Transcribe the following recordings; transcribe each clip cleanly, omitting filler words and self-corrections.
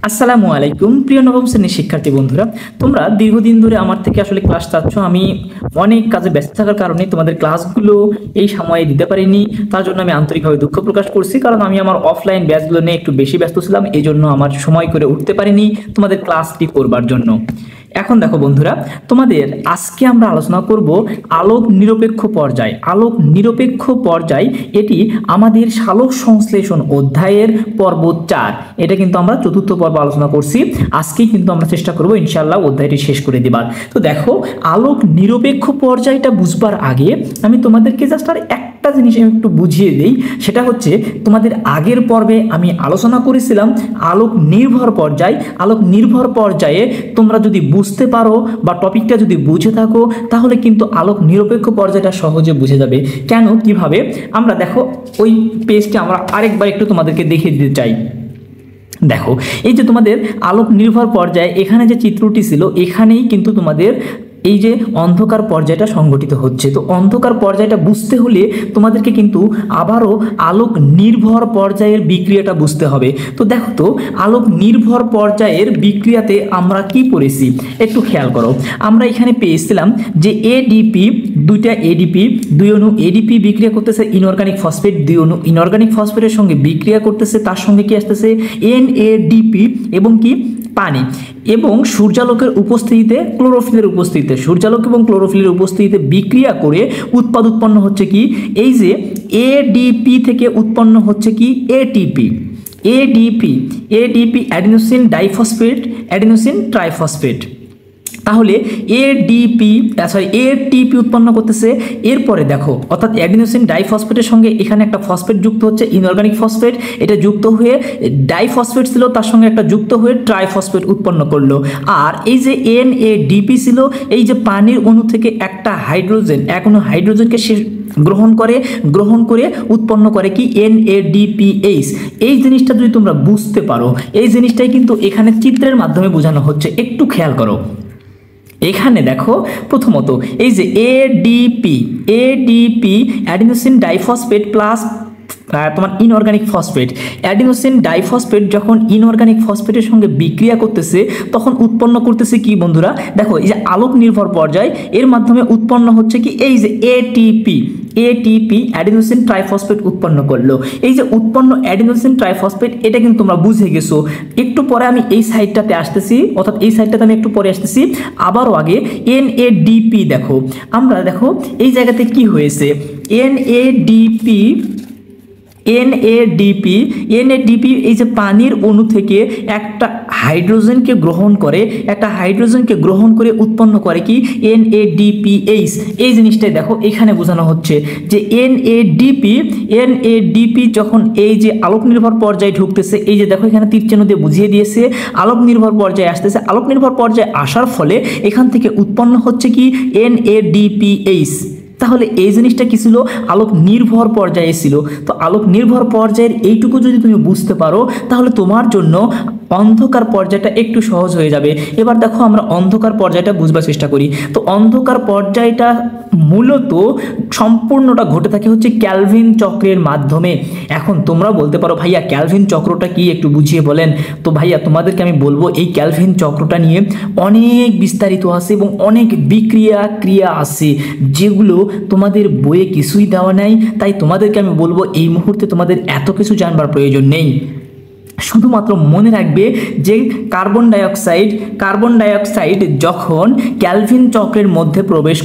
আসসালামু আলাইকুম প্রিয় নবম শ্রেণীর শিক্ষার্থী বন্ধুরা, তোমরা দীর্ঘদিন ধরে আমার থেকে আসলে ক্লাস চাচ্ছ। আমি অনেক কাজে ব্যস্ত থাকার কারণে তোমাদের ক্লাসগুলো এই সময়ে দিতে পারিনি। তার জন্য আমি আন্তরিকভাবে দুঃখ প্রকাশ করছি, কারণ আমি আমার অফলাইন ব্যাচগুলো নিয়ে একটু বেশি ব্যস্ত ছিলাম। এই জন্য আমার সময় করে উঠতে পারিনি তোমাদের ক্লাসটি করবার জন্য। এখন দেখো বন্ধুরা, তোমাদের আজকে আমরা আলোচনা করব আলোক নিরপেক্ষ পর্যায়। আলোক নিরপেক্ষ পর্যায় এটি আমাদের সালোক সংশ্লেষণ অধ্যায়ের পর্ব 4। এটা কিন্তু আমরা চতুর্থ পর্ব আলোচনা করছি। আজকেই কিন্তু আমরা চেষ্টা করব ইনশাআল্লাহ অধ্যায়টি শেষ করে দেবার। তো দেখো, আলোক নিরপেক্ষ পর্যায়টা বুঝবার আগে আমি তোমাদেরকে জাস্ট আর একটা জিনিস আমি একটু বুঝিয়ে দিই। সেটা হচ্ছে, তোমাদের আগের পর্বে আমি আলোচনা করেছিলাম আলোক নির্ভর পর্যায়। আলোক নির্ভর পর্যায়ে তোমরা যদি বুঝতে পারো বা টপিকটা যদি বুঝে থাকো, তাহলে কিন্তু আলোক নিরপেক্ষ পর্যায়টা সহজে বুঝে যাবে। কেন, কিভাবে? আমরা দেখো ওই পেজটা আমরা আরেকবার একটু তোমাদেরকে দেখিয়ে দিতে চাই। দেখো, এই যে তোমাদের আলোক নির্ভর পর্যায়ে এখানে যে চিত্রটি ছিল, এখানেই কিন্তু তোমাদের এই যে অন্ধকার পর্যায়টা সংগঠিত হচ্ছে। তো অন্ধকার পর্যায়টা বুঝতে হলে তোমাদেরকে কিন্তু আবারও আলোক নির্ভর পর্যায়ের বিক্রিয়াটা বুঝতে হবে। তো দেখো তো, আলোক নির্ভর পর্যায়ের বিক্রিয়াতে আমরা কি পড়েছি একটু খেয়াল করো। আমরা এখানে পেয়েছিলাম যে এডিপি, দুইটা এডিপি, দুই অণু এডিপি বিক্রিয়া করতেছে ইনঅর্গানিক ফসফেট, দুই অণু ইনঅর্গানিক ফসফেটের সঙ্গে বিক্রিয়া করতেছে। তার সঙ্গে কি আসতেছে? এনএডিপি এবং কি পানি, এবং সূর্যালোকের উপস্থিতিতে, ক্লোরোফিলের উপস্থিতিতে, সূর্যালোক এবং ক্লোরোফিলের উপস্থিতিতে বিক্রিয়া করে উৎপন্ন হচ্ছে কি? এই যে এডিপি থেকে উৎপন্ন হচ্ছে কি? ATP. ADP adenosine diphosphate, adenosine triphosphate. তাহলে এটিপি উৎপন্ন করতেছে। এরপরে দেখো, অর্থাৎ অ্যাডিনোসিন ডাইফসফেটের সঙ্গে এখানে একটা ফসফেট যুক্ত হচ্ছে, ইনঅর্গানিক ফসফেট। এটা যুক্ত হয়ে ডাইফসফেট ছিল, তার সঙ্গে একটা যুক্ত হয়ে ট্রাইফসফেট উৎপন্ন করলো। আর এই যে এনএডিপি ছিল, এই যে পানির অণু থেকে একটা হাইড্রোজেন, এক অণু হাইড্রোজেনকে সে গ্রহণ করে উৎপন্ন করে কি? NADPH। এই জিনিসটা যদি তোমরা বুঝতে পারো, এই জিনিসটাই কিন্তু এখানে চিত্রের মাধ্যমে বোঝানো হচ্ছে। একটু খেয়াল করো, এখানে দেখো প্রথমত এই যে এডিপি অ্যাডিনোসিন ডাইফসফেট প্লাস তোমার ইনঅর্গানিক ফসফেট। অ্যাডিনোসিন ডাইফসফেট যখন ইনঅর্গানিক ফসফেটের সঙ্গে বিক্রিয়া করতেছে, তখন উৎপন্ন করতেছে কি বন্ধুরা? দেখো, এই যে আলোক নির্ভর পর্যায়, এর মাধ্যমে উৎপন্ন হচ্ছে কি? এই যে এটিপি অ্যাডিনোসিন ট্রাইফসফেট উৎপন্ন করলো। এই যে উৎপন্ন অ্যাডিনোসিন ট্রাইফসফেট, এটা কিন্তু তোমরা বুঝে গেছো। একটু পরে আমি এই সাইডটাতে আসতেছি, অর্থাৎ এই সাইডটাতে আমি একটু পরে আসতেছি। আবারও আগে এনএডিপি দেখো, আমরা দেখো এই জায়গাতে কি হয়েছে? এনএডিপি এই যে পানির অণু থেকে একটা হাইড্রোজেনকে গ্রহণ করে উৎপন্ন করে কি? NADPH। এই জিনিসটাই দেখো এখানে বোঝানো হচ্ছে যে NADP যখন এই যে আলোক নির্ভর পর্যায়ে ঢুকতেছে, এই যে দেখো এখানে তীর চিহ্ন দিয়ে বুঝিয়ে দিয়েছে, আলোক নির্ভর পর্যায়ে আসতেছে। আলোক নির্ভর পর্যায়ে আসার ফলে এখান থেকে উৎপন্ন হচ্ছে কি? NADPH। তাহলে এই জিনিসটা কি ছিল? আলোক নির্ভর পর্যায়ে ছিল। তো আলোক নির্ভর পর্যায়ের এইটুকু যদি তুমি বুঝতে পারো, তাহলে তোমার জন্য অন্ধকার পর্যায়টা একটু সহজ হয়ে যাবে। এবার দেখো আমরা অন্ধকার পর্যায়টা বুঝবার চেষ্টা করি। তো অন্ধকার পর্যায়টা মূলত সম্পূর্ণটা ঘটে থাকে হচ্ছে ক্যালভিন চক্রের মাধ্যমে। এখন তোমরা বলতে পারো, ভাইয়া ক্যালভিন চক্রটা কি, একটু বুঝিয়ে বলেন। তো ভাইয়া তোমাদেরকে আমি বলবো, এই ক্যালভিন চক্রটা নিয়ে অনেক বিস্তারিত আছে এবং অনেক ক্রিয়া আছে, যেগুলো তোমাদের বইয়ে কিছুই দেওয়া নাই। তাই তোমাদেরকে আমি বলবো, এই মুহূর্তে তোমাদের এত কিছু জানবার প্রয়োজন নেই। শুধুমাত্র মনে রাখবে যে কার্বন ডাইঅক্সাইড যখন ক্যালভিন চক্রের মধ্যে প্রবেশ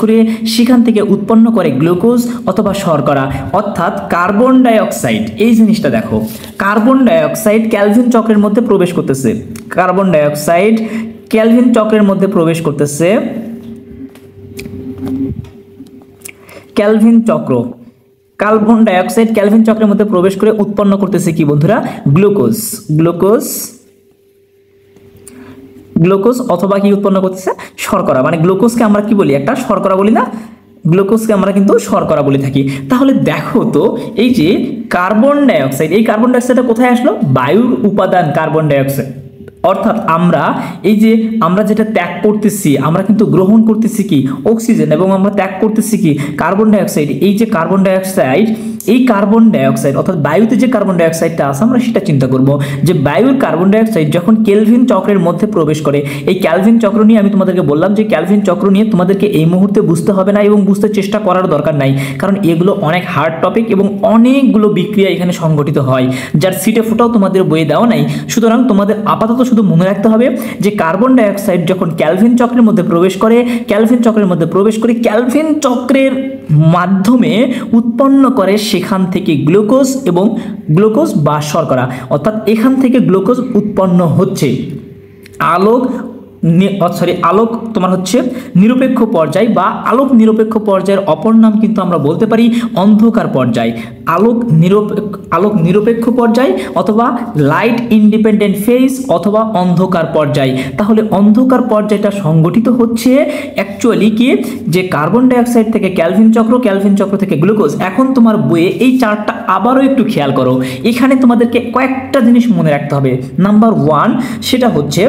করে, সেখান থেকে উৎপন্ন করে গ্লুকোজ অথবা শর্করা। অর্থাৎ কার্বন ডাইঅক্সাইড, এই জিনিসটা দেখো, কার্বন ডাইঅক্সাইড ক্যালভিন চক্রের মধ্যে প্রবেশ করতেছে। কার্বন ডাইঅক্সাইড ক্যালভিন চক্রের মধ্যে প্রবেশ করে উৎপন্ন করতেছে কি বন্ধুরা? গ্লুকোজ অথবা কি উৎপন্ন করতেছে? শর্করা। মানে গ্লুকোজকে আমরা কি বলি? একটা শর্করা বলি না? গ্লুকোজকে আমরা কিন্তু শর্করা বলে থাকি। তাহলে দেখো তো, এই যে কার্বন ডাইঅক্সাইড, এই কার্বন ডাইঅক্সাইডটা কোথায় আসলো? বায়ুর উপাদান কার্বন ডাইঅক্সাইড। অর্থাৎ আমরা যেটা ত্যাগ করতেছি, আমরা কিন্তু গ্রহণ করতেছি কি অক্সিজেন, এবং আমরা ত্যাগ করতেছি কি কার্বন ডাইঅক্সাইড। এই যে কার্বন ডাইঅক্সাইড অর্থাৎ বায়ুতে যে কার্বন ডাইঅক্সাইডটা আছে, আমরা সেটা চিন্তা করব যে বায়ুর কার্বন ডাইঅক্সাইড যখন কেলভিন চক্রের মধ্যে প্রবেশ করে, এই ক্যালভিন চক্র নিয়ে আমি তোমাদেরকে বললাম যে ক্যালভিন চক্র নিয়ে তোমাদেরকে এই মুহূর্তে বুঝতে হবে না এবং বুঝতে চেষ্টা করার দরকার নাই, কারণ এগুলো অনেক হার্ড টপিক এবং অনেকগুলো বিক্রিয়া এখানে সংঘটিত হয়, যার সিটে ফোটাও তোমাদের বইয়ে দেওয়া নাই। সুতরাং তোমাদের আপাতত শুধু মনে রাখতে হবে যে কার্বন ডাইঅক্সাইড যখন ক্যালভিন চক্রের মধ্যে প্রবেশ করে, ক্যালভিন চক্রের মাধ্যমে উৎপন্ন করে সেখান থেকে গ্লুকোজ বা শর্করা, অর্থাৎ এখান থেকে গ্লুকোজ উৎপন্ন হচ্ছে। আলোক তোমার হচ্ছে নিরপেক্ষ পর্যায় বা আলোক নিরপেক্ষ পর্যায়ের অপর নাম কিন্তু আমরা বলতে পারি অন্ধকার পর্যায়। আলোক নিরপেক্ষ পর্যায় অথবা লাইট ইন্ডিপেন্ডেন্ট ফেজ অথবা অন্ধকার পর্যায়। তাহলে অন্ধকার পর্যায়টা সংগঠিত হচ্ছে অ্যাকচুয়ালি কি যে কার্বন ডাইঅক্সাইড থেকে ক্যালভিন চক্র থেকে গ্লুকোজ। এখন তোমার বইয়ে এই চার্টটা আবারও একটু খেয়াল করো, এখানে তোমাদেরকে কয়েকটা জিনিস মনে রাখতে হবে। নাম্বার 1 সেটা হচ্ছে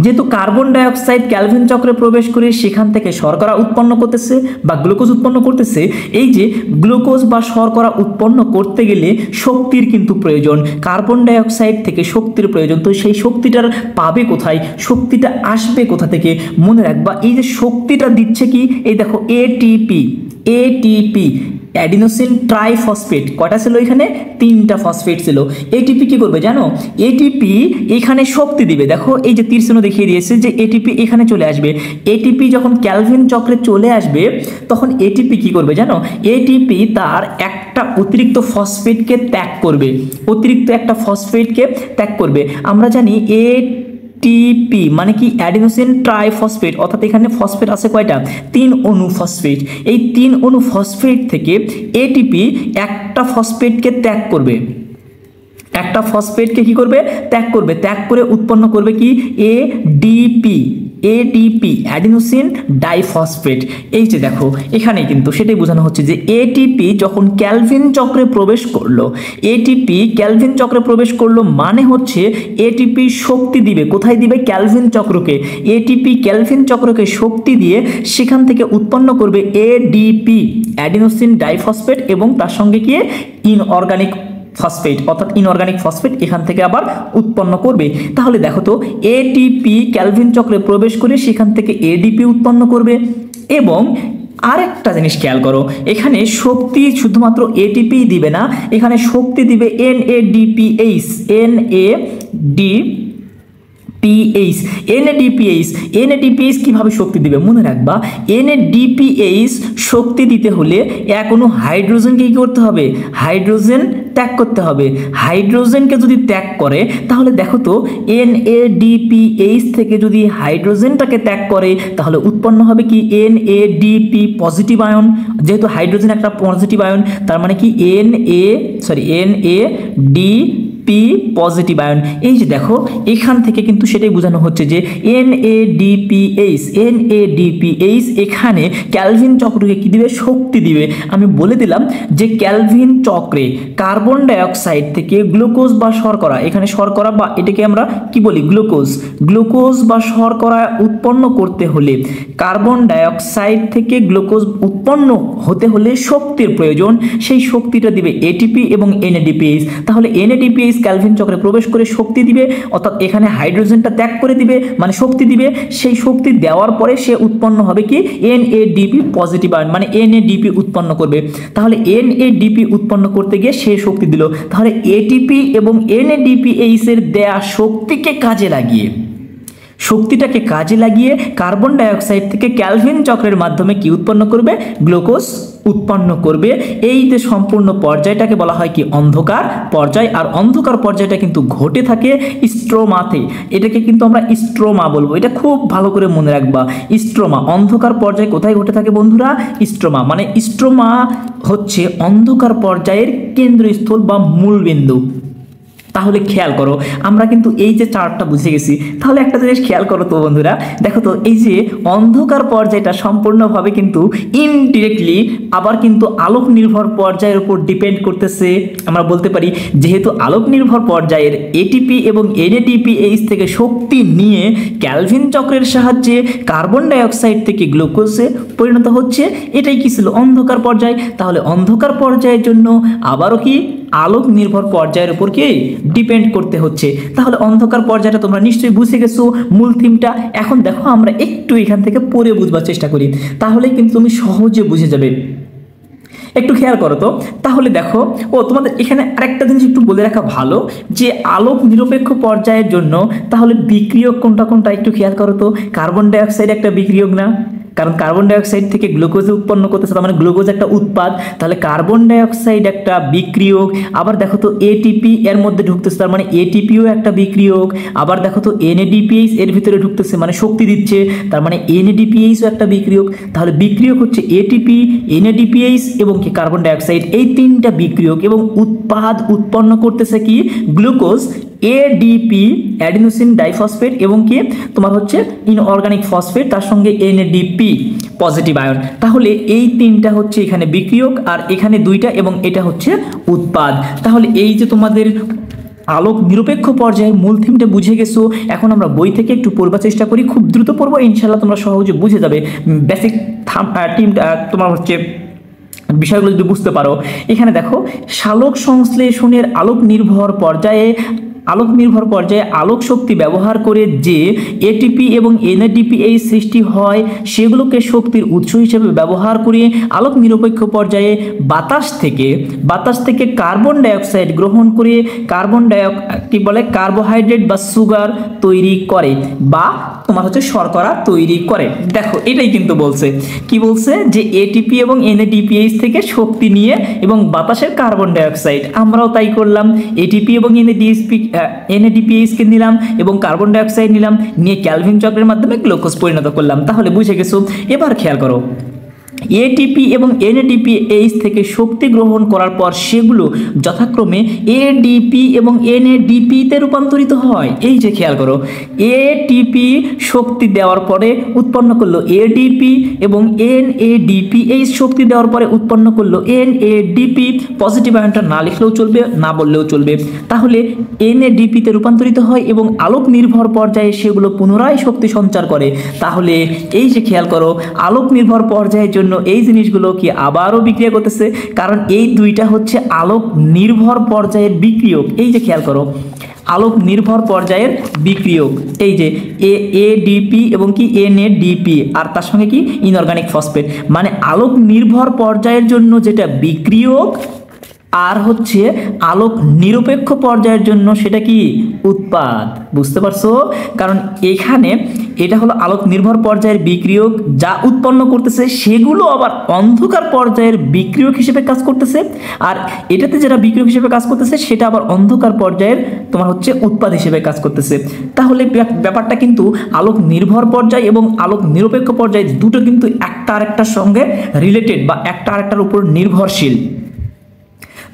যেহেতু কার্বন ডাইঅক্সাইড ক্যালভিন চক্রে প্রবেশ করে সেখান থেকে শর্করা উৎপন্ন করতেছে বা গ্লুকোজ উৎপন্ন করতেছে, এই যে গ্লুকোজ বা শর্করা উৎপন্ন করতে গেলে শক্তির কিন্তু প্রয়োজন, কার্বন ডাইঅক্সাইড থেকে শক্তির প্রয়োজন। তো সেই শক্তিটার পাবে কোথায়, শক্তিটা আসবে কোথা থেকে? মনে রাখবা এই যে শক্তিটা দিচ্ছে কি, এই দেখো এটিপি অ্যাডিনোসিন ট্রাইফসফেট। কয়টা ছিল এখানে? 3টা ফসফেট ছিল। এটিপি কি করবে জানো? এটিপি এখানে শক্তি দিবে। দেখো এই যে তীর চিহ্ন দেখিয়ে দিয়েছে যে এটিপি এখানে চলে আসবে। এটিপি যখন ক্যালভিন চক্রে চলে আসবে তখন এটিপি কি করবে জানো? এটিপি তার একটা অতিরিক্ত ফসফেটকে ত্যাগ করবে। আমরা জানি এটিপি মানে কি অ্যাডিনোসিন ট্রাইফসফেট, অর্থাৎ এখানে ফসফেট আছে কয়টা? 3 অণু ফসফেট। এই 3 অণু ফসফেট থেকে এটিপি একটা ফসফেটকে ত্যাগ করবে, একটা ফসফেটকে কি করবে? ত্যাগ করে উৎপন্ন করবে কি এডিপি অ্যাডিনোসিন ডাইফসফেট। এই যে দেখো এখানে কিন্তু সেটাই বোঝানো হচ্ছে যে এটিপি যখন ক্যালভিন চক্রে প্রবেশ করলো মানে হচ্ছে এটিপি শক্তি দিবে। কোথায় দিবে? ক্যালভিন চক্রকে। এটিপি ক্যালভিন চক্রকে শক্তি দিয়ে সেখান থেকে উৎপন্ন করবে এডিপি অ্যাডিনোসিন ডাইফসফেট এবং তার সঙ্গে কি ইনঅর্গানিক ফসফেট, অর্থাৎ ইনঅর্গানিক ফসফেট এখান থেকে আবার উৎপন্ন করবে। তাহলে দেখো তো এটিপি ক্যালভিন চক্রে প্রবেশ করে সেখান থেকে এডিপি উৎপন্ন করবে। এবং আরেকটা জিনিস খেয়াল করো, এখানে শক্তি শুধুমাত্র এটিপি দিবে না, এখানে শক্তি দিবে NADPH কিভাবে শক্তি দিবে? মনে রাখবা NADPH শক্তি দিতে হলে কোনো হাইড্রোজেনকে কি করতে হবে? হাইড্রোজেন ত্যাগ করতে হবে। হাইড্রোজেনকে যদি ত্যাগ করে তাহলে দেখো তো NADPH থেকে যদি হাইড্রোজেনটাকে ত্যাগ করে তাহলে উৎপন্ন হবে কি NADP পজিটিভ আয়ন। যেহেতু হাইড্রোজেন একটা পজিটিভ আয়ন তার মানে কি NADP পজিটিভ আয়ন। এই যে দেখো এখান থেকে কিন্তু সেটাই বোঝানো হচ্ছে যে NADPH এখানে ক্যালভিন চক্রকে কি দিবে? শক্তি দিবে। আমি বলে দিলাম যে ক্যালভিন চক্রে কার্বন ডাইঅক্সাইড থেকে গ্লুকোজ বা শর্করা, এখানে শর্করা বা এটাকে আমরা কি বলি? গ্লুকোজ বা শর্করা উৎপন্ন করতে হলে কার্বন ডাইঅক্সাইড থেকে গ্লুকোজ উৎপন্ন হতে হলে শক্তির প্রয়োজন। সেই শক্তিটা দিবে এটিপি এবং NADPH। তাহলে NADPH ক্যালভিন চক্রে প্রবেশ করে শক্তি দিবে, অর্থাৎ এখানে হাইড্রোজেনটা ত্যাগ করে দিবে মানে শক্তি দিবে। সেই শক্তি দেওয়ার পরে সে উৎপন্ন হবে কি NADP পজিটিভ আয়ন, মানে NADP উৎপন্ন করবে। তাহলে NADP উৎপন্ন করতে গিয়ে সে শক্তি দিল। তাহলে এটিপি এবং NADPH এর দেয়া শক্তিটাকে কাজে লাগিয়ে কার্বন ডাইঅক্সাইড থেকে ক্যালভিন চক্রের মাধ্যমে কি উৎপন্ন করবে? গ্লুকোজ উৎপন্ন করবে। এই যে সম্পূর্ণ পর্যায়টাকে বলা হয় কি অন্ধকার পর্যায়। আর অন্ধকার পর্যায়টা কিন্তু ঘটে থাকে স্ট্রোমাতে। এটাকে কিন্তু আমরা স্ট্রোমা বলবো, এটা খুব ভালো করে মনে রাখবা। স্ট্রোমা অন্ধকার পর্যায় কোথায় ঘটে থাকে বন্ধুরা? স্ট্রোমা মানে স্ট্রোমা হচ্ছে অন্ধকার পর্যায়ের কেন্দ্রস্থল বা মূলবিন্দু। তাহলে খেয়াল করো, আমরা কিন্তু এই যে চার্টটা বুঝে গেছি। তাহলে একটা জিনিস খেয়াল করো তো বন্ধুরা, দেখো তো এই যে অন্ধকার পর্যায়টা সম্পূর্ণভাবে কিন্তু ইনডিরেক্টলি আবার কিন্তু আলোক নির্ভর পর্যায়ের উপর ডিপেন্ড করতেছে। আমরা বলতে পারি যেহেতু আলোক নির্ভর পর্যায়ের এটিপি এবং এনএডিপিএইচ থেকে শক্তি নিয়ে ক্যালভিন চক্রের সাহায্যে কার্বন ডাইঅক্সাইড থেকে গ্লুকোজে পরিণত হচ্ছে, এটাই কি ছিল অন্ধকার পর্যায়। তাহলে অন্ধকার পর্যায়ের জন্য আবারও কি আলোক নির্ভর পর্যায়ের উপর কি ডিপেন্ড করতে হচ্ছে। তাহলে অন্ধকার পর্যায়টা তোমরা নিশ্চয়ই বুঝে গেছো মূল থিমটা। এখন দেখো আমরা একটু এখান থেকে পড়ে বুঝবার চেষ্টা করি, তাহলে কিন্তু তুমি সহজে বুঝে যাবে। একটু খেয়াল করো তো, তাহলে দেখো তোমাদের এখানে আরেকটা জিনিস একটু বলে রাখা ভালো, যে আলোক নিরপেক্ষ পর্যায়ের জন্য তাহলে বিক্রিয়ক কোনটা কোনটা একটু খেয়াল করো তো। কার্বন ডাইঅক্সাইড একটা বিক্রিয়ক না, কারণ কার্বন ডাইঅক্সাইড থেকে গ্লুকোজ উৎপন্ন করতেছে, তার মানে গ্লুকোজ একটা উৎপাদ, তাহলে কার্বন ডাইঅক্সাইড একটা বিক্রিয়ক। আবার দেখো তো এটিপি এর মধ্যে ঢুকতেছে, তার মানে এটিপিও একটা বিক্রিয়ক। আবার দেখো তো এনএডিপিএইচ এর ভিতরে ঢুকতেছে, মানে শক্তি দিচ্ছে, তার মানে এনএডিপিএইচও একটা বিক্রিয়ক। তাহলে বিক্রিয়ক হচ্ছে এটিপি, এনএডিপিএইচ এবং কি কার্বন ডাইঅক্সাইড, এই তিনটা বিক্রিয়ক এবং উৎপাদ উৎপন্ন করতেছে কি গ্লুকোজ, এডিপি অ্যাডিনোসিন ডাইফসফেট এবং কি তোমার হচ্ছে ইনঅর্গানিক ফসফেট, তার সঙ্গে এনএডিপি পজিটিভ আয়ন। তাহলে এই তিনটা হচ্ছে এখানে বিক্রিয়ক আর এখানে দুইটা এবং এটা হচ্ছে উৎপাদ। তাহলে এই যে তোমাদের আলোক নিরপেক্ষ পর্যায়ে মূল থিমটা বুঝে গেছো। এখন আমরা বই থেকে একটু পড়বার চেষ্টা করি, খুব দ্রুত পড়বো, ইনশাল্লাহ তোমরা সহজে বুঝে যাবে। বেসিক টিমটা তোমার হচ্ছে বিষয়গুলো যদি বুঝতে পারো। এখানে দেখো সালোক সংশ্লেষণের আলোক নির্ভর পর্যায়ে আলোক শক্তি ব্যবহার করে যে এটিপি এবং এনএডিপিএইচ সৃষ্টি হয় সেগুলোকে শক্তির উৎস হিসেবে ব্যবহার করে আলোক নিরপেক্ষ পর্যায়ে বাতাস থেকে কার্বন ডাইঅক্সাইড গ্রহণ করে কার্বোহাইড্রেট বা সুগার তৈরি করে বা তোমার হচ্ছে শর্করা তৈরি করে। দেখো এটাই কিন্তু বলছে, কি বলছে যে এটিপি এবং এনএডিপিএইচ থেকে শক্তি নিয়ে এবং বাতাসের কার্বন ডাইঅক্সাইড, আমরাও তাই করলাম, এটিপি এবং এনএডিপিএইচ কে নিলাম এবং কার্বন ডাইঅক্সাইড নিলাম, নিয়ে ক্যালভিন চক্রের মাধ্যমে গ্লুকোজ পরিণত করলাম। তাহলে বুঝে গেছো। এবার খেয়াল করো, এটিপি এবং এনএডিপিএইচ থেকে শক্তি গ্রহণ করার পর সেগুলো যথাক্রমে এডিপি এবং এনএডিপি তে রূপান্তরিত হয়। এই যে খেয়াল করো, এটিপি শক্তি দেওয়ার পরে উৎপন্ন করলো এডিপি এবং এনএডিপিএইচ শক্তি দেওয়ার পরে উৎপন্ন করলো এনএডিপি। পজিটিভ আয়নটা না লিখলেও চলবে, না বললেও চলবে। তাহলে এনএডিপি তে রূপান্তরিত হয় এবং আলোক নির্ভর পর্যায়ে সেগুলো পুনরায় শক্তি সঞ্চার করে। তাহলে এই যে খেয়াল করো, আলোক নির্ভর পর্যায়ের জন্য এই জিনিসগুলো কি আবারও বিক্রিয়া করতেছে, কারণ এই দুইটা হচ্ছে আলোক নির্ভর পর্যায়ের বিক্রিয়ক। এই যে খেয়াল করো, আলোক নির্ভর পর্যায়ের বিক্রিয়ক, এই যে এডিপি এবং কি এনএডিপি আর তার সঙ্গে কি ইনঅর্গানিক ফসফেট, মানে আলোক নির্ভর পর্যায়ের জন্য যেটা বিক্রিয়ক আর হচ্ছে আলোক নিরপেক্ষ পর্যায়ের জন্য সেটা কি উৎপাদ। বুঝতে পারছো? কারণ এখানে এটা হলো আলোক নির্ভর পর্যায়ের বিক্রিয়ক, যা উৎপন্ন করতেছে সেগুলো আবার অন্ধকার পর্যায়ের বিক্রিয়ক হিসেবে কাজ করতেছে, আর এটাতে যেটা বিক্রিয়ক হিসেবে কাজ করতেছে সেটা আবার অন্ধকার পর্যায়ের তোমার হচ্ছে উৎপাদ হিসেবে কাজ করতেছে। তাহলে ব্যাপারটা কিন্তু আলোক নির্ভর পর্যায় এবং আলোক নিরপেক্ষ পর্যায় দুটো কিন্তু একটা আরেকটার সঙ্গে রিলেটেড বা একটা আরেকটার উপর নির্ভরশীল।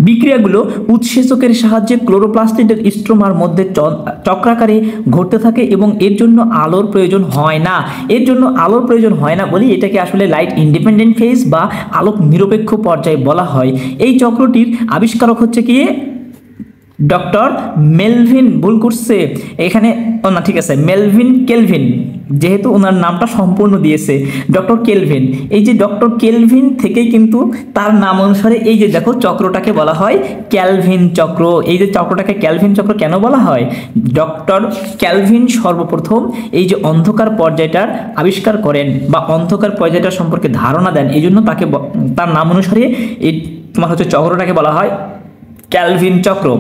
বিক্রিয়াগুলো উৎসেচকের সাহায্যে ক্লোরোপ্লাস্টের স্ট্রোমার মধ্যে চক্রাকারে ঘটতে থাকে এবং এর জন্য আলোর প্রয়োজন হয় না। এর জন্য আলোর প্রয়োজন হয় না বলি এটাকে আসলে লাইট ইন্ডিপেন্ডেন্ট ফেজ বা আলোক নিরপেক্ষ পর্যায় বলা হয়। এই চক্রটির আবিষ্কারক হচ্ছে কি ডক্টর মেলভিন, ভুল করছে এখানে, না ঠিক আছে, মেলভিন কেলভিন, যেহেতু ওনার নামটা সম্পূর্ণ দিয়েছে ডক্টর কেলভিন। এই যে ডক্টর কেলভিন থেকেই কিন্তু তার নাম অনুসারে এই যে দেখো চক্রটাকে বলা হয় ক্যালভিন চক্র। এই যে চক্রটাকে ক্যালভিন চক্র কেন বলা হয়? ডক্টর ক্যালভিন সর্বপ্রথম এই যে অন্ধকার পর্যায়টার আবিষ্কার করেন বা অন্ধকার পর্যায়টার সম্পর্কে ধারণা দেন, এই জন্য তার নাম অনুসারে এই তোমার হচ্ছে চক্রটাকে বলা হয় ক্যালভিন চক্র।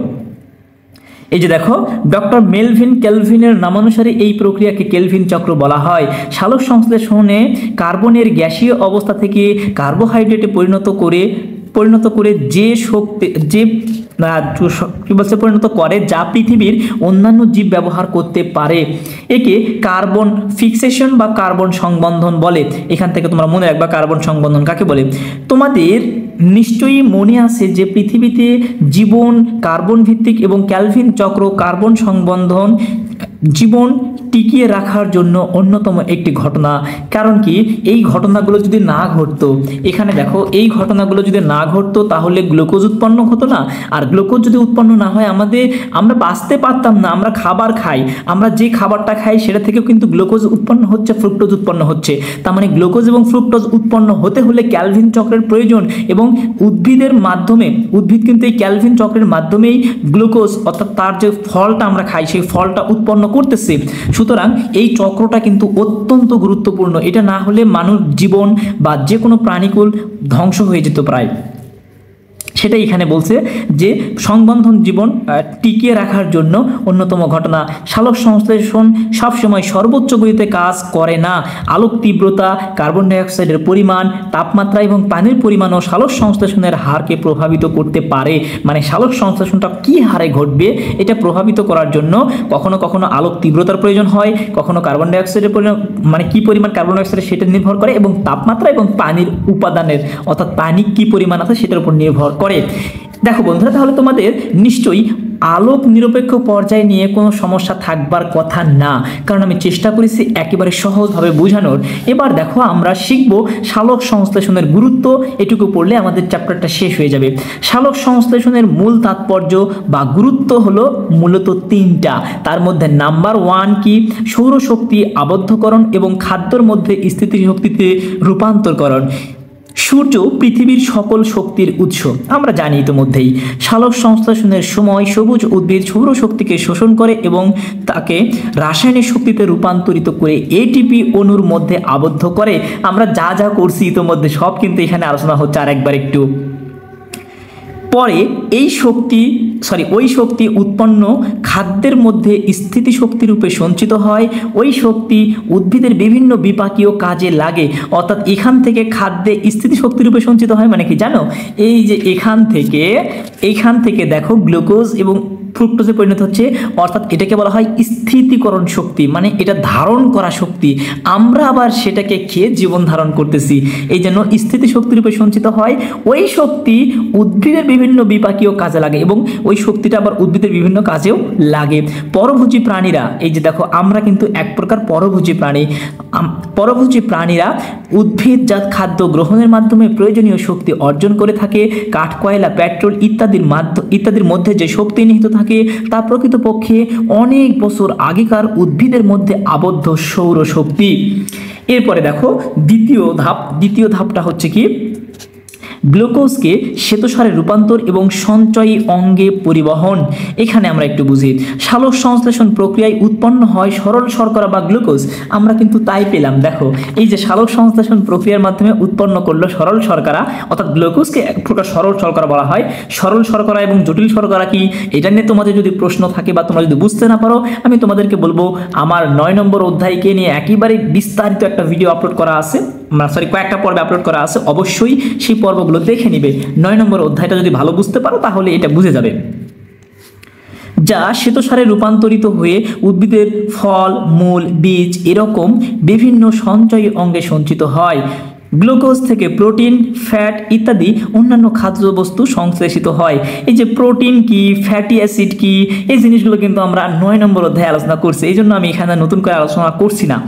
এই যে দেখো ডক্টর মেলভিন কেলভিনের নামানুসারে এই প্রক্রিয়াকে কেলভিন চক্র বলা হয়। সালোক সংশ্লেষণে কার্বনের গ্যাসীয় অবস্থা থেকে কার্বোহাইড্রেটে পরিণত করে যে শক্তি পরিণত করে যা পৃথিবীর অন্যান্য জীব ব্যবহার করতে পারে, একে কার্বন ফিক্সেশন বা কার্বন সংবন্ধন বলে। এখান থেকে তোমরা মনে রাখবা কার্বন সংবন্ধন কাকে বলে। তোমাদের নিশ্চয়ই মনে আছে যে পৃথিবীতে জীবন কার্বন ভিত্তিক এবং ক্যালভিন চক্র কার্বন সংবন্ধন জীবন টিকিয়ে রাখার জন্য অন্যতম একটি ঘটনা। কারণ কি, এই ঘটনাগুলো যদি না ঘটতো, এখানে দেখো এই ঘটনাগুলো যদি না ঘটতো তাহলে গ্লুকোজ উৎপন্ন হতো না। আর গ্লুকোজ যদি উৎপন্ন না হয় আমরা বাঁচতে পারতাম না। আমরা খাবার খাই, আমরা যে খাবারটা খাই সেটা থেকেও কিন্তু গ্লুকোজ উৎপন্ন হচ্ছে, ফ্রুক্টোজ উৎপন্ন হচ্ছে। তার মানে গ্লুকোজ এবং ফ্রুক্টোজ উৎপন্ন হতে হলে ক্যালভিন চক্রের প্রয়োজন, এবং উদ্ভিদের মাধ্যমে, উদ্ভিদ কিন্তু এই ক্যালভিন চক্রের মাধ্যমেই গ্লুকোজ অর্থাৎ তার যে ফলটা আমরা খাই সেই ফলটা উৎপন্ন করতেছে। সুতরাং এই চক্রটা কিন্তু অত্যন্ত গুরুত্বপূর্ণ। এটা না হলে মানব জীবন বা যে কোনো প্রাণীকুল ধ্বংস হয়ে যেত প্রায়। সেটাই এখানে বলছে যে সংবন্ধন জীবন টিকিয়ে রাখার জন্য অন্যতম ঘটনা। সালোক সংশ্লেষণ সবসময় সর্বোচ্চ গতিতে কাজ করে না। আলোক তীব্রতা, কার্বন ডাইঅক্সাইডের পরিমাণ, তাপমাত্রা এবং পানির পরিমাণও সালোক সংশ্লেষণের হারকে প্রভাবিত করতে পারে। মানে সালোক সংশ্লেষণটা কি হারে ঘটবে এটা প্রভাবিত করার জন্য কখনো কখনো আলোক তীব্রতার প্রয়োজন হয়, কখনো কার্বন ডাইঅক্সাইডের পরিমাণ, মানে কি পরিমাণ কার্বন ডাইঅক্সাইড সেটা নির্ভর করে, এবং তাপমাত্রা এবং পানির উপাদানের অর্থাৎ পানি কি পরিমাণ আছে সেটার উপর নির্ভর করে। দেখো বন্ধুরা, তাহলে তোমাদের নিশ্চয়ই আলোক নিরপেক্ষ পর্যায় নিয়ে কোনো সমস্যা থাকবার কথা না, কারণ আমি চেষ্টা করেছি একেবারে সহজভাবে বোঝানোর। এবার দেখো আমরা শিখব সালোক সংশ্লেষণের গুরুত্ব। এটুকু পড়লে আমাদের চ্যাপ্টারটা শেষ হয়ে যাবে। সালোক সংশ্লেষণের মূল তাৎপর্য বা গুরুত্ব হলো মূলত তিনটা। তার মধ্যে নাম্বার 1 কি, সৌরশক্তি আবদ্ধকরণ এবং খাদ্যর মধ্যে স্থিতিশক্তিতে রূপান্তরকরণ। সূর্য পৃথিবীর সকল শক্তির উৎস, আমরা জানি ইতিমধ্যেই। সালোক সংশ্লেষণের সময় সবুজ উদ্ভিদ সৌরশক্তিকে শোষণ করে এবং তাকে রাসায়নিক শক্তিতে রূপান্তরিত করে এটিপি অণুর মধ্যে আবদ্ধ করে। আমরা যা যা করছি ইতিমধ্যে সব কিন্তু এখানে আলোচনা হচ্ছে আরেকবার একটু। পরে ওই শক্তি উৎপন্ন খাদ্যের মধ্যে স্থিতিশক্তি রূপে সঞ্চিত হয়। ওই শক্তি উদ্ভিদের বিভিন্ন বিপাকীয় কাজে লাগে। অর্থাৎ এখান থেকে খাদ্যে স্থিতিশক্তি রূপে সঞ্চিত হয় মানে কি জানো, এই যে এখান থেকে দেখো গ্লুকোজ এবং ফ্রুক্টোজে পরিণত হচ্ছে, অর্থাৎ এটাকে বলা হয় স্থিতিকরণ শক্তি, মানে এটা ধারণ করা শক্তি। আমরা আবার সেটাকে খেয়ে জীবন ধারণ করতেছি, এই জন্য স্থিতিশক্তি রূপে সঞ্চিত হয়। ওই শক্তি উদ্ভিদের বিভিন্ন বিপাকীয় কাজে লাগে এবং ওই শক্তিটা আবার উদ্ভিদের বিভিন্ন কাজেও লাগে। পরভোজী প্রাণীরা, এই যে দেখো আমরা কিন্তু এক প্রকার পরভোজী প্রাণী। পরভোজী প্রাণীরা উদ্ভিদজাত খাদ্য গ্রহণের মাধ্যমে প্রয়োজনীয় শক্তি অর্জন করে থাকে। কাঠ, কয়লা, পেট্রোল ইত্যাদির মধ্যে যে শক্তি নিহিত থাকে তা প্রকৃতপক্ষে অনেক বছর আগেকার উদ্ভিদের মধ্যে আবদ্ধ সৌরশক্তি। এরপরে দেখো দ্বিতীয় ধাপটা হচ্ছে কি, গ্লুকোজকে শ্বেতসারে রূপান্তর এবং সঞ্চয়ী অঙ্গে পরিবহন। এখানে আমরা একটু বুঝি, সালোক সংশ্লেষণ প্রক্রিয়ায় উৎপন্ন হয় সরল শর্করা বা গ্লুকোজ। আমরা কিন্তু তাই পেলাম। দেখো এই যে সালোক সংশ্লেষণ প্রক্রিয়ার মাধ্যমে উৎপন্ন করলো সরল শর্করা, অর্থাৎ গ্লুকোজকে এক প্রকার সরল শর্করা বলা হয়। সরল শর্করা এবং জটিল শর্করা কি, এটা নিয়ে তোমাদের যদি প্রশ্ন থাকে বা তোমরা যদি বুঝতে না পারো, আমি তোমাদেরকে বলবো আমার 9 নম্বর অধ্যায়কে নিয়ে একেবারে বিস্তারিত একটা ভিডিও আপলোড করা আছে, কয়েকটা পর্বে আপলোড করা আছে। অবশ্যই সেই পর্বগুলো দেখে নিবে। 9 নম্বর অধ্যায়টা যদি ভালো বুঝতে পারো তাহলে এটা বুঝে যাবে। যা শ্বেতসারে রূপান্তরিত হয়ে উদ্ভিদের ফল, মূল, বীজ এরকম বিভিন্ন সঞ্চয়ী অঙ্গে সঞ্চিত হয়। গ্লুকোজ থেকে প্রোটিন, ফ্যাট ইত্যাদি অন্যান্য খাদ্যবস্তু সংশ্লেষিত হয়। এই যে প্রোটিন কি, ফ্যাটি অ্যাসিড কি, এই জিনিসগুলো কিন্তু আমরা 9 নম্বর অধ্যায়ে আলোচনা করছি, এই জন্য আমি এখানে নতুন করে আলোচনা করছি না।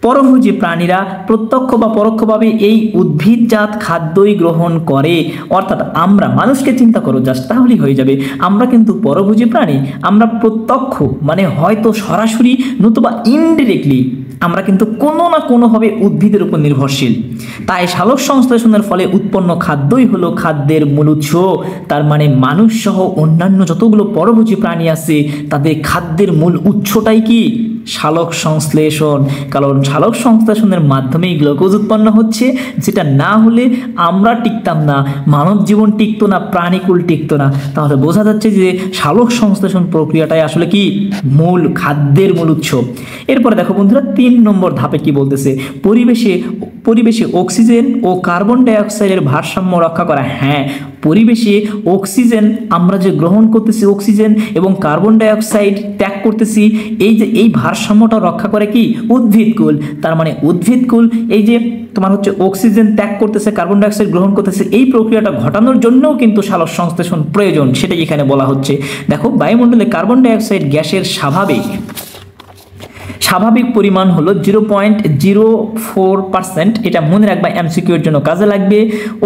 পরভোজী প্রাণীরা প্রত্যক্ষ বা পরোক্ষভাবে এই উদ্ভিদজাত খাদ্যই গ্রহণ করে। অর্থাৎ আমরা মানুষকে চিন্তা করো জাস্ট, তাহলেই হয়ে যাবে। আমরা কিন্তু পরভোজী প্রাণী। আমরা প্রত্যক্ষ মানে হয়তো সরাসরি নতুবা ইনডিরেক্টলি আমরা কিন্তু কোনো না কোনোভাবে উদ্ভিদের উপর নির্ভরশীল। তাই সালোক সংশ্লেষণের ফলে উৎপন্ন খাদ্যই হলো খাদ্যের মূল উৎস। তার মানে মানুষ সহ অন্যান্য যতগুলো পরভোজী প্রাণী আছে তাদের খাদ্যের মূল উৎসটাই কি, সালোক সংশ্লেষণ। কারণ সালোক সংশ্লেষণের মাধ্যমেই গ্লুকোজ উৎপন্ন হচ্ছে, যেটা না হলে আমরা টিকতাম না, মানব জীবন টিকতো না, প্রাণীকুল টিকতো না। তাহলে বোঝা যাচ্ছে যে সালোক সংশ্লেষণ প্রক্রিয়াটাই আসলে কি, মূল খাদ্যের মূল উৎস। এরপরে দেখো বন্ধুরা 3 নম্বর ধাপে কি বলতেছে, পরিবেশে অক্সিজেন ও কার্বন ডাই অক্সাইডের ভারসাম্য রক্ষা করা। হ্যাঁ, পরিবেশে অক্সিজেন আমরা যে গ্রহণ করতেছি অক্সিজেন এবং কার্বন ডাই অক্সাইড ত্যাগ করতেছি, এই যে এই ভারসাম্যটা রক্ষা করে কি উদ্ভিদকুল। তার মানে উদ্ভিদকুল এই যে তোমার হচ্ছে অক্সিজেন ত্যাগ করতেছে, কার্বন ডাই অক্সাইড গ্রহণ করতেছে, এই প্রক্রিয়াটা ঘটানোর জন্যও কিন্তু সালোক সংশ্লেষণ প্রয়োজন, সেটাই এখানে বলা হচ্ছে। দেখো, বায়ুমণ্ডলে কার্বন ডাই অক্সাইড গ্যাসের স্বাভাবিক পরিমাণ হলো 0.04%। এটা মনে রাখবা, এমসিকিউ এর জন্য কাজে লাগবে।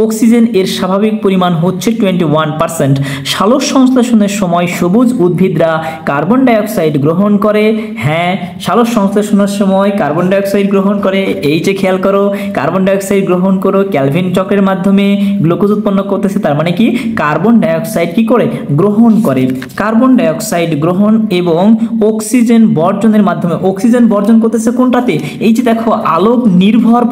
অক্সিজেন এর স্বাভাবিক পরিমাণ হচ্ছে 21%। সালোক সংশ্লেষণের সময় সবুজ উদ্ভিদরা কার্বন ডাই অক্সাইড গ্রহণ করে। হ্যাঁ, সালোক সংশ্লেষণের সময় কার্বন ডাই অক্সাইড গ্রহণ করে। এই যে খেয়াল করো, কার্বন ডাই অক্সাইড গ্রহণ করো, ক্যালভিন চক্রের মাধ্যমে গ্লুকোজ উৎপন্ন করতেছে। তার মানে কি কার্বন ডাই অক্সাইড কি করে গ্রহণ করে। কার্বন ডাই অক্সাইড গ্রহণ এবং অক্সিজেন বর্জনের মাধ্যমে, অক্সিজেন বর্জন করতেছে কোনটাতে, এই যে দেখো আলোক নির্ভর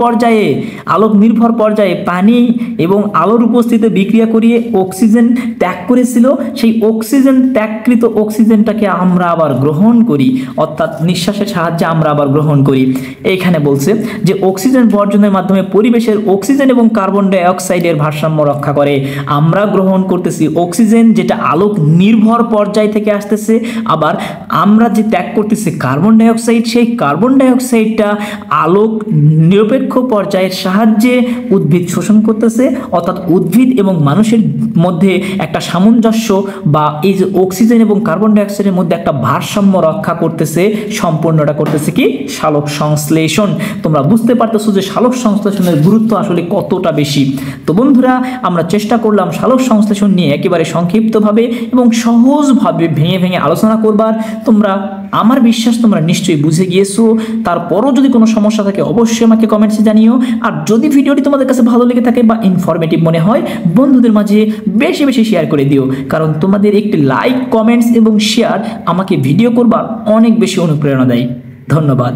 পর্যায়ে পানি এবং আলোর উপস্থিতিতে বিক্রিয়া করিয়ে অক্সিজেন ত্যাগ করেছিল, সেই অক্সিজেন ত্যাগকৃত অক্সিজেনটাকে আমরা আবার গ্রহণ করি, অর্থাৎ নিঃশ্বাসের সাহায্যে আমরা আবার গ্রহণ করি। এইখানে বলছে যে অক্সিজেন বর্জনের মাধ্যমে পরিবেশের অক্সিজেন এবং কার্বন ডাই অক্সাইডের ভারসাম্য রক্ষা করে। আমরা গ্রহণ করতেছি অক্সিজেন, যেটা আলোক নির্ভর পর্যায় থেকে আসতেছে, আবার আমরা যে ত্যাগ করতেছি কার্বন ডাই অক্সাইড, সেই কার্বন ডাই অক্সাইডটা আলোক নিরপেক্ষ পর্যায়ের সাহায্যে উদ্ভিদ শোষণ করতেছে, অর্থাৎ উদ্ভিদ এবং মানুষের মধ্যে একটা সামঞ্জস্য বা এই যে অক্সিজেন এবং কার্বন ডাই অক্সাইডের মধ্যে একটা ভারসাম্য রক্ষা করতেছে, সম্পূর্ণটা করতেছে কি সালোক সংশ্লেষণ। তোমরা বুঝতে পারতেছো যে সালোক সংশ্লেষণের গুরুত্ব আসলে কতটা বেশি। তো বন্ধুরা, আমরা চেষ্টা করলাম সালোক সংশ্লেষণ নিয়ে একেবারে সংক্ষিপ্তভাবে এবং সহজভাবে ভেঙে ভেঙে আলোচনা করবার। তোমরা, আমার বিশ্বাস তোমরা নিশ্চয়ই বুঝে গিয়েছো। তারপরও যদি কোনো সমস্যা থাকে অবশ্যই আমাকে কমেন্টসে জানিও। আর যদি ভিডিওটি তোমাদের কাছে ভালো লেগে থাকে বা ইনফরমেটিভ মনে হয়, বন্ধুদের মাঝে বেশি বেশি শেয়ার করে দিও, কারণ তোমাদের একটি লাইক, কমেন্টস এবং শেয়ার আমাকে ভিডিও করবার অনেক বেশি অনুপ্রেরণা দেয়। ধন্যবাদ।